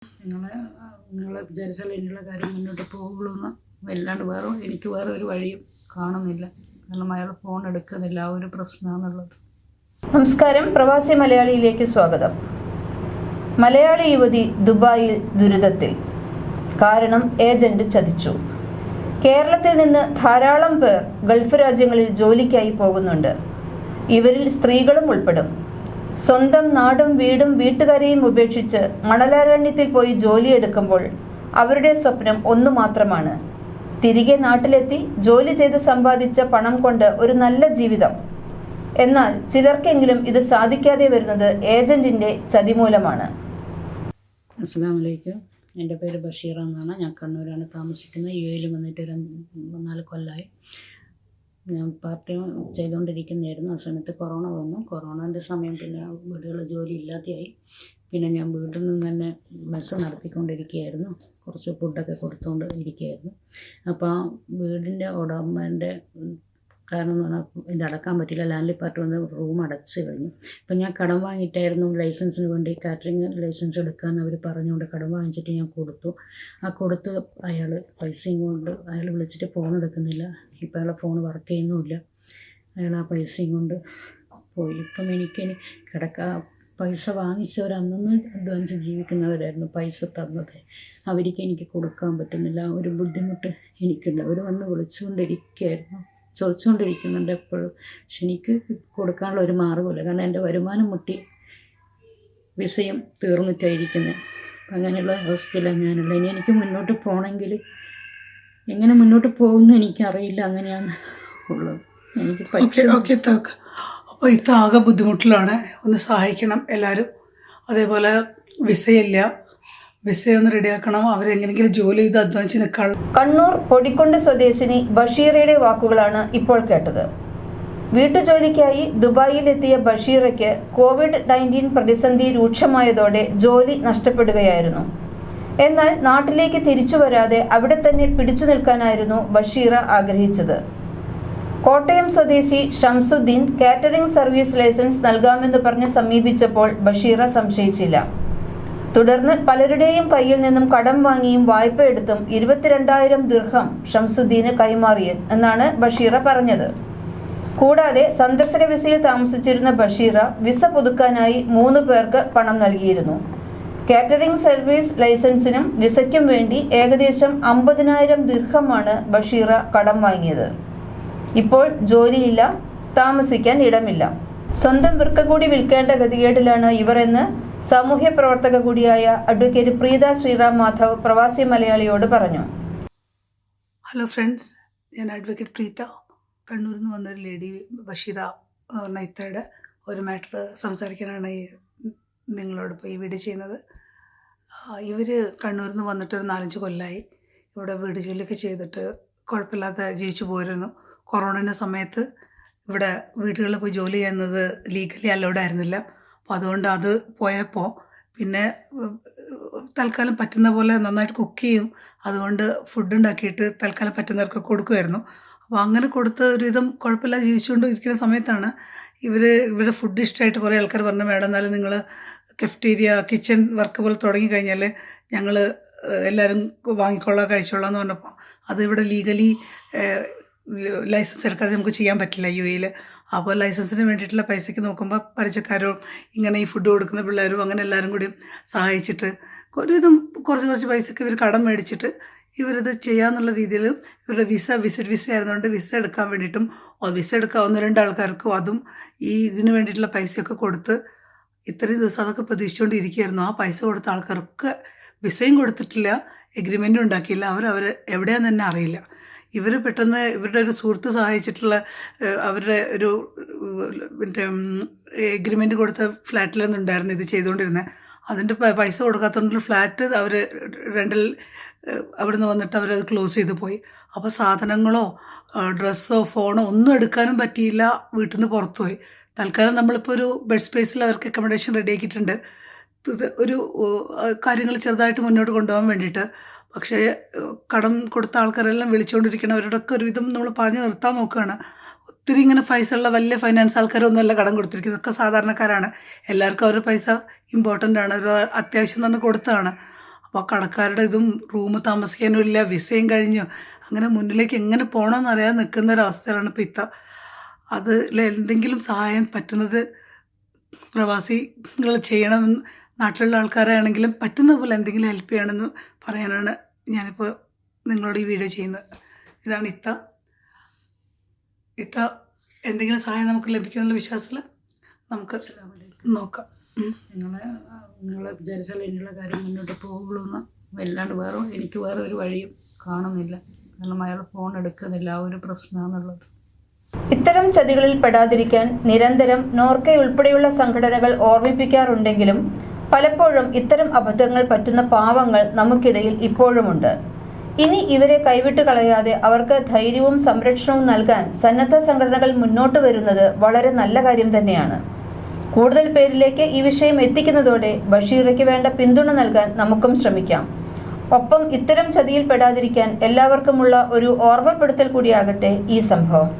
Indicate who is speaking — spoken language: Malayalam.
Speaker 1: നിങ്ങളെ വിചാരിച്ചാൽ ഇനിയുള്ള കാര്യം മുന്നോട്ട് പോകുള്ളൂ എന്ന് അല്ലാണ്ട് എനിക്ക് വേറെ ഒരു വഴിയും കാണുന്നില്ല. കാരണം അയാൾ ഫോൺ എടുക്കുന്നില്ല. ആ ഒരു പ്രശ്നമാണുള്ളത്.
Speaker 2: നമസ്കാരം, പ്രവാസി മലയാളിയിലേക്ക് സ്വാഗതം. മലയാളി യുവതി ദുബായിൽ ദുരിതത്തിൽ. കാരണം ഏജന്റ് ചതിച്ചു. കേരളത്തിൽ നിന്ന് ധാരാളം പേർ ഗൾഫ് രാജ്യങ്ങളിൽ ജോലിക്കായി പോകുന്നുണ്ട്. ഇവരിൽ സ്ത്രീകളും ഉൾപ്പെടും. സ്വന്തം നാടും വീടും വീട്ടുകാരെയും ഉപേക്ഷിച്ച് മണലാരണ്യത്തിൽ പോയി ജോലിയെടുക്കുമ്പോൾ അവരുടെ സ്വപ്നം ഒന്നു മാത്രമാണ്: തിരികെ നാട്ടിലെത്തി ജോലി ചെയ്ത് സമ്പാദിച്ച പണം കൊണ്ട് ഒരു നല്ല ജീവിതം. എന്നാൽ ചിലർക്കെങ്കിലും ഇത് സാധിക്കാതെ വരുന്നത് ഏജന്റിന്റെ ചതിമൂലമാണ്.
Speaker 1: അസ്സലാമു അലൈക്കും. എൻ്റെ പേര് ബഷീറ എന്നാണ്. ഞാൻ കണ്ണൂരാണ് താമസിക്കുന്നത്. UAE വന്നിട്ട് 4 കൊല്ലമായി. ഞാൻ പാർട്ട് ടൈം ചെയ്തുകൊണ്ടിരിക്കുന്നതായിരുന്നു. ആ സമയത്ത് കൊറോണ വന്നു. കൊറോണൻ്റെ സമയം പിന്നെ വീടുകളിൽ ജോലി ഇല്ലാതെയായി. പിന്നെ ഞാൻ വീട്ടിൽ നിന്ന് തന്നെ മെസ്സ് നടത്തിക്കൊണ്ടിരിക്കുകയായിരുന്നു. കുറച്ച് ഫുഡൊക്കെ കൊടുത്തുകൊണ്ട് ഇരിക്കുകയായിരുന്നു. അപ്പോൾ ആ വീടിൻ്റെ ഉടമേൻ്റെ കാരണം എന്ന് പറഞ്ഞാൽ ഇതടക്കാൻ പറ്റില്ല. ലാൻഡ് ഡിപ്പാർട്ട്മെൻറ്റ് റൂം അടച്ച് കഴിഞ്ഞു. അപ്പം ഞാൻ കടം വാങ്ങിയിട്ടായിരുന്നു ലൈസൻസിന് വേണ്ടി കാറ്ററിംഗ് ലൈസൻസ് എടുക്കാമെന്ന് അവർ പറഞ്ഞുകൊണ്ട് കടം വാങ്ങിച്ചിട്ട് ഞാൻ കൊടുത്തു. കൊടുത്ത് അയാൾ പൈസയും കൊണ്ട് അയാൾ വിളിച്ചിട്ട് ഫോൺ എടുക്കുന്നില്ല. ഇപ്പം അയാളെ ഫോൺ വർക്ക് ചെയ്യുന്നുമില്ല. അയാൾ ആ പൈസയും കൊണ്ട് പോയി. ഇപ്പം എനിക്കിനി പൈസ വാങ്ങിച്ചവർ അന്നൊന്ന് അധ്വാനിച്ച് ജീവിക്കുന്നവരായിരുന്നു. പൈസ തന്നത് അവർക്ക് എനിക്ക് കൊടുക്കാൻ പറ്റുന്നില്ല. ആ ഒരു ബുദ്ധിമുട്ട് എനിക്കുണ്ട്. അവർ വന്ന് ചോദിച്ചുകൊണ്ടിരിക്കുന്നുണ്ട് എപ്പോഴും. പക്ഷെ എനിക്ക് കൊടുക്കാനുള്ള ഒരു മാർഗ്ഗമില്ല. കാരണം എൻ്റെ വരുമാനം മുട്ടി വിസയും തീർന്നിട്ടായിരിക്കുന്നത്. അങ്ങനെയുള്ള അവസ്ഥയിലാണ് ഞാനുള്ളത്. ഇനി എനിക്ക് മുന്നോട്ട് പോകണമെങ്കിൽ എങ്ങനെ മുന്നോട്ട് പോകുമെന്ന് എനിക്കറിയില്ല. അങ്ങനെയാണ് ഉള്ളത്. എനിക്ക്
Speaker 3: അപ്പോൾ ഇത്താകെ ബുദ്ധിമുട്ടിലാണ്. ഒന്ന് സഹായിക്കണം എല്ലാവരും. അതേപോലെ വിസയൊന്ന് റെഡിയാക്കണം. അവരെങ്ങനെങ്കിലും ജോലി ചെയ്ത് അധ്വാനിച്ച് നിൽക്കാൻ.
Speaker 2: കണ്ണൂർ പൊടിക്കുണ്ട് സ്വദേശിനി ബഷീറയുടെ വാക്കുകളാണ് ഇപ്പോൾ കേട്ടത്. വീട്ടുജോലിക്കായി ദുബായിലെത്തിയ ബഷീറയ്ക്ക് COVID-19 പ്രതിസന്ധി രൂക്ഷമായതോടെ ജോലി നഷ്ടപ്പെടുകയായിരുന്നു. എന്നാൽ നാട്ടിലേക്ക് തിരിച്ചു വരാതെ അവിടെ തന്നെ പിടിച്ചു നിൽക്കാനായിരുന്നു ബഷീറ ആഗ്രഹിച്ചത്. കോട്ടയം സ്വദേശി ഷംസുദ്ദീൻ കാറ്ററിംഗ് സർവീസ് ലൈസൻസ് നൽകാമെന്ന് പറഞ്ഞ് സമീപിച്ചപ്പോൾ ബഷീറ സംശയിച്ചില്ല. തുടർന്ന് പലരുടെയും കയ്യിൽ നിന്നും കടം വാങ്ങിയും വായ്പ എടുത്തും 22,000 ദിർഹം ഷംസുദ്ദീന് കൈമാറി എന്നാണ് ബഷീറ പറഞ്ഞത്. കൂടാതെ സന്ദർശക വിസയിൽ താമസിച്ചിരുന്ന ബഷീറ വിസ പുതുക്കാനായി 3 പേർക്ക് പണം നൽകിയിരുന്നു. കാറ്ററിംഗ് സർവീസ് ലൈസൻസിനും വിസയ്ക്കും വേണ്ടി ഏകദേശം 50,000 ദിർഹമാണ് ബഷീറ കടം വാങ്ങിയത്. ഇപ്പോൾ ജോലിയില്ല, താമസിക്കാൻ ഇടമില്ല. സ്വന്തം വൃക്ക കൂടി വിൽക്കേണ്ട ഗതികേടിലാണ് ഇവർ എന്ന് സാമൂഹ്യ പ്രവർത്തക കൂടിയായ അഡ്വക്കേറ്റ് പ്രീത ശ്രീറാം മാധവ് പ്രവാസി മലയാളിയോട് പറഞ്ഞു.
Speaker 3: ഹലോ ഫ്രണ്ട്സ്, ഞാൻ അഡ്വക്കേറ്റ് പ്രീത. കണ്ണൂരിൽ നിന്ന് വന്നൊരു ലേഡി ബഷീറ എന്ന് പറഞ്ഞ ഇത്തയുടെ ഒരു മാറ്റർ സംസാരിക്കാനാണ് നിങ്ങളോടൊപ്പം ഈ വീഡിയോ ചെയ്യുന്നത്. ഇവർ കണ്ണൂരിൽ നിന്ന് വന്നിട്ട് ഒരു 4-5 കൊല്ലമായി. ഇവിടെ വീട് ജോലിയൊക്കെ ചെയ്തിട്ട് കുഴപ്പമില്ലാതെ ജീവിച്ചു പോയിരുന്നു. കൊറോണയുടെ സമയത്ത് ഇവിടെ വീടുകളിൽ പോയി ജോലി ചെയ്യുന്നത് ലീഗലി അലൗഡ് ആയിരുന്നില്ല. അപ്പോൾ അതുകൊണ്ട് അത് പോയപ്പോൾ പിന്നെ തൽക്കാലം പറ്റുന്ന പോലെ നന്നായിട്ട് കുക്ക് ചെയ്യും. അതുകൊണ്ട് ഫുഡ് ഉണ്ടാക്കിയിട്ട് തൽക്കാലം പറ്റുന്നവർക്ക് കൊടുക്കുമായിരുന്നു. അപ്പോൾ അങ്ങനെ കൊടുത്ത ഒരുവിധം കുഴപ്പമില്ലാതെ ജീവിച്ചുകൊണ്ട് ഇരിക്കുന്ന സമയത്താണ് ഇവരുടെ ഫുഡ് ഇഷ്ടമായിട്ട് കുറേ ആൾക്കാർ പറഞ്ഞു, മേഡം എന്നാലും നിങ്ങൾ കഫ്റ്റീരിയ കിച്ചൺ വർക്ക് പോലെ തുടങ്ങിക്കഴിഞ്ഞാൽ ഞങ്ങൾ എല്ലാവരും വാങ്ങിക്കൊള്ളാം കഴിച്ചോളാം എന്ന് പറഞ്ഞപ്പോൾ അത് ഇവിടെ ലീഗലി ലൈസൻസ് എടുക്കാതെ നമുക്ക് ചെയ്യാൻ പറ്റില്ല UAE. അപ്പോൾ ലൈസൻസിന് വേണ്ടിയിട്ടുള്ള പൈസയ്ക്ക് നോക്കുമ്പോൾ പരിചയക്കാരും ഇങ്ങനെ ഈ ഫുഡ് കൊടുക്കുന്ന പിള്ളേരും അങ്ങനെ എല്ലാവരും കൂടി സഹായിച്ചിട്ട് ഒരുവിധം കുറച്ച് പൈസയ്ക്ക് ഇവർ കടം മേടിച്ചിട്ട് ഇവരിത് ചെയ്യാന്നുള്ള രീതിയിൽ ഇവരുടെ വിസിറ്റ് വിസ ആയിരുന്നുകൊണ്ട് വിസ എടുക്കാൻ വേണ്ടിയിട്ടും വിസ എടുക്കാൻ 1-2 ആൾക്കാർക്കും അതും ഇതിന് വേണ്ടിയിട്ടുള്ള പൈസയൊക്കെ കൊടുത്ത് ഇത്രയും ദിവസം അതൊക്കെ പ്രതീക്ഷിച്ചുകൊണ്ടിരിക്കുകയായിരുന്നു. ആ പൈസ കൊടുത്ത ആൾക്കാർക്ക് വിസയും കൊടുത്തിട്ടില്ല, എഗ്രിമെൻറ്റും ഉണ്ടാക്കിയില്ല. അവർ എവിടെയാണെന്ന് തന്നെ അറിയില്ല. ഇവർ പെട്ടെന്ന് ഇവരുടെ ഒരു സുഹൃത്ത് സഹായിച്ചിട്ടുള്ള അവരുടെ ഒരു മറ്റേ എഗ്രിമെൻറ്റ് കൊടുത്ത ഫ്ലാറ്റിലൊന്നും ഉണ്ടായിരുന്നു ഇത് ചെയ്തുകൊണ്ടിരുന്നത്. അതിൻ്റെ പൈസ കൊടുക്കാത്തതുകൊണ്ടുള്ള ഫ്ലാറ്റ് അവർ റെൻ്റൽ അവിടെ നിന്ന് വന്നിട്ട് അവരത് ക്ലോസ് ചെയ്ത് പോയി. അപ്പോൾ സാധനങ്ങളോ ഡ്രസ്സോ ഫോണോ ഒന്നും എടുക്കാനും പറ്റിയില്ല. വീട്ടിൽ നിന്ന് പുറത്തു പോയി. തൽക്കാലം നമ്മളിപ്പോൾ ഒരു ബെഡ് സ്പേസിൽ അവർക്ക് അക്കോമഡേഷൻ റെഡിയാക്കിയിട്ടുണ്ട്, ഒരു കാര്യങ്ങൾ ചെറുതായിട്ട് മുന്നോട്ട് കൊണ്ടുപോകാൻ വേണ്ടിയിട്ട്. പക്ഷേ കടം കൊടുത്ത ആൾക്കാരെല്ലാം വിളിച്ചുകൊണ്ടിരിക്കണവരോടൊക്കെ ഒരുവിധം നമ്മൾ പറഞ്ഞു നിർത്താൻ നോക്കുകയാണ്. ഒത്തിരി ഇങ്ങനെ പൈസ ഉള്ള വലിയ ഫൈനാൻസ് ആൾക്കാരൊന്നുമല്ല കടം കൊടുത്തിരിക്കുന്നത്. ഇതൊക്കെ സാധാരണക്കാരാണ്. എല്ലാവർക്കും അവരുടെ പൈസ ഇമ്പോർട്ടൻ്റ് ആണ്. ഒരു അത്യാവശ്യം തന്നെ കൊടുത്തതാണ്. അപ്പോൾ കടക്കാരുടെ ഇതും റൂം താമസിക്കാനും ഇല്ല, വിസയും കഴിഞ്ഞു, അങ്ങനെ മുന്നിലേക്ക് എങ്ങനെ പോകണമെന്ന് അറിയാതെ നിൽക്കുന്ന ഒരവസ്ഥയിലാണ് ഇപ്പോൾ ഇത്ത. അതിൽ എന്തെങ്കിലും സഹായം പറ്റുന്നത് പ്രവാസികൾ ചെയ്യണമെന്ന്, നാട്ടിലുള്ള ആൾക്കാരാണെങ്കിലും പറ്റുന്ന പോലെ എന്തെങ്കിലും ഹെൽപ്പ് ചെയ്യണമെന്ന് പറയാനാണ് ഞാനിപ്പോൾ നിങ്ങളോട് ഈ വീഡിയോ ചെയ്യുന്നത്. ഇതാണ് ഇത്ത. എന്തെങ്കിലും സഹായം നമുക്ക് ലഭിക്കുമെന്നുള്ള വിശ്വാസത്തിൽ നമുക്ക് നോക്കാം.
Speaker 1: നിങ്ങൾ വിചാരിച്ചാൽ ഇനിയുള്ള കാര്യം മുന്നോട്ട് പോകുള്ളൂ എന്ന്, അല്ലാണ്ട് എനിക്ക് വേറെ ഒരു വഴിയും കാണുന്നില്ല. കാരണം അയാൾ ഫോൺ എടുക്കുന്നില്ല, ആ ഒരു പ്രശ്നമാണുള്ളത്.
Speaker 2: ഇത്തരം ചതികളിൽ പെടാതിരിക്കാൻ നിരന്തരം നോർക്ക ഉൾപ്പെടെയുള്ള സംഘടനകൾ ഓർമ്മിപ്പിക്കാറുണ്ടെങ്കിലും പലപ്പോഴും ഇത്തരം അബദ്ധങ്ങൾ പറ്റുന്ന പാവങ്ങൾ നമുക്കിടയിൽ ഇപ്പോഴുമുണ്ട്. ഇനി ഇവരെ കൈവിട്ട് കളയാതെ അവർക്ക് ധൈര്യവും സംരക്ഷണവും നൽകാൻ സന്നദ്ധ സംഘടനകൾ മുന്നോട്ട് വരുന്നത് വളരെ നല്ല കാര്യം തന്നെയാണ്. കൂടുതൽ പേരിലേക്ക് ഈ വിഷയം എത്തിക്കുന്നതോടെ ബഷീറയ്ക്ക് വേണ്ട പിന്തുണ നൽകാൻ നമുക്കും ശ്രമിക്കാം. ഒപ്പം ഇത്തരം ചതിയിൽ പെടാതിരിക്കാൻ എല്ലാവർക്കുമുള്ള ഒരു ഓർമ്മപ്പെടുത്തൽ കൂടിയാകട്ടെ ഈ സംഭവം.